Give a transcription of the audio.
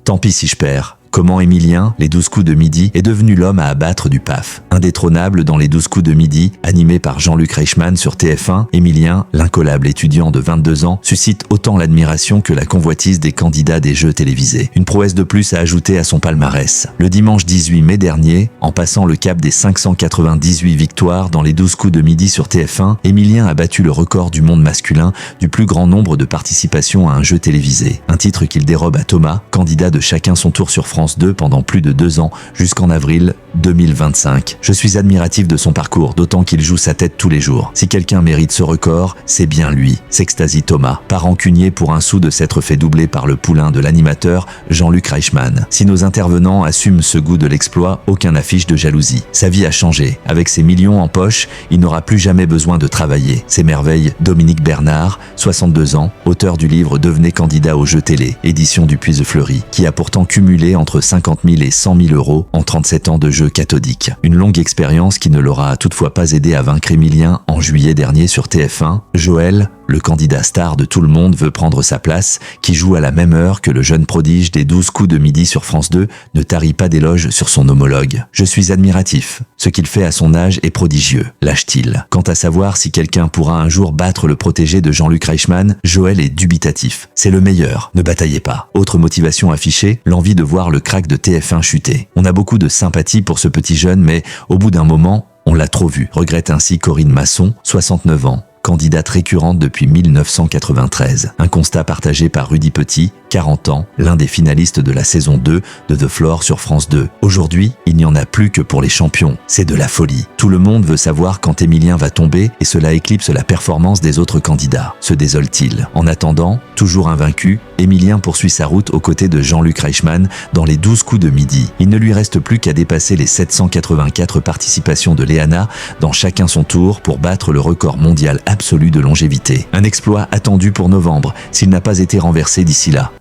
Tant pis si je perds. Comment Émilien, les 12 coups de midi, est devenu l'homme à abattre du PAF. Indétrônable dans les 12 coups de midi, animé par Jean-Luc Reichmann sur TF1, Émilien, l'incollable étudiant de 22 ans, suscite autant l'admiration que la convoitise des candidats des jeux télévisés. Une prouesse de plus à ajouter à son palmarès. Le dimanche 18 mai dernier, en passant le cap des 598 victoires dans les 12 coups de midi sur TF1, Émilien a battu le record du monde masculin du plus grand nombre de participations à un jeu télévisé. Un titre qu'il dérobe à Thomas, candidat de Chacun son tour sur France 2 pendant plus de 2 ans, jusqu'en avril 2025. Je suis admiratif de son parcours, d'autant qu'il joue sa tête tous les jours. Si quelqu'un mérite ce record, c'est bien lui, s'extasie Thomas, pas rancunier pour un sou de s'être fait doubler par le poulain de l'animateur Jean-Luc Reichmann. Si nos intervenants assument ce goût de l'exploit, aucun affiche de jalousie. Sa vie a changé. Avec ses millions en poche, il n'aura plus jamais besoin de travailler. Ses merveilles, Dominique Bernard, 62 ans, auteur du livre Devenez candidat aux jeux télé, édition du Puy-de-Fleury, qui a pourtant cumulé entre 50 000 et 100 000 euros en 37 ans de jeu cathodique. Une longue expérience qui ne l'aura toutefois pas aidé à vaincre Émilien en juillet dernier sur TF1. Joël, le candidat star de Tout le monde veut prendre sa place, qui joue à la même heure que le jeune prodige des 12 coups de midi sur France 2, ne tarit pas d'éloges sur son homologue. Je suis admiratif. Ce qu'il fait à son âge est prodigieux, lâche-t-il. Quant à savoir si quelqu'un pourra un jour battre le protégé de Jean-Luc Reichmann, Joël est dubitatif. C'est le meilleur, ne bataillez pas. Autre motivation affichée, l'envie de voir le crack de TF1 chuter. On a beaucoup de sympathie pour ce petit jeune, mais au bout d'un moment, on l'a trop vu, regrette ainsi Corinne Masson, 69 ans. Candidate récurrente depuis 1993. Un constat partagé par Rudy Petit, 40 ans, l'un des finalistes de la saison 2 de The Floor sur France 2. Aujourd'hui, il n'y en a plus que pour les champions. C'est de la folie. Tout le monde veut savoir quand Émilien va tomber et cela éclipse la performance des autres candidats. Se désole-t-il? En attendant, toujours invaincu, Émilien poursuit sa route aux côtés de Jean-Luc Reichmann dans les 12 coups de midi. Il ne lui reste plus qu'à dépasser les 784 participations de Léana dans Chacun son tour pour battre le record mondial absolu de longévité. Un exploit attendu pour novembre, s'il n'a pas été renversé d'ici là.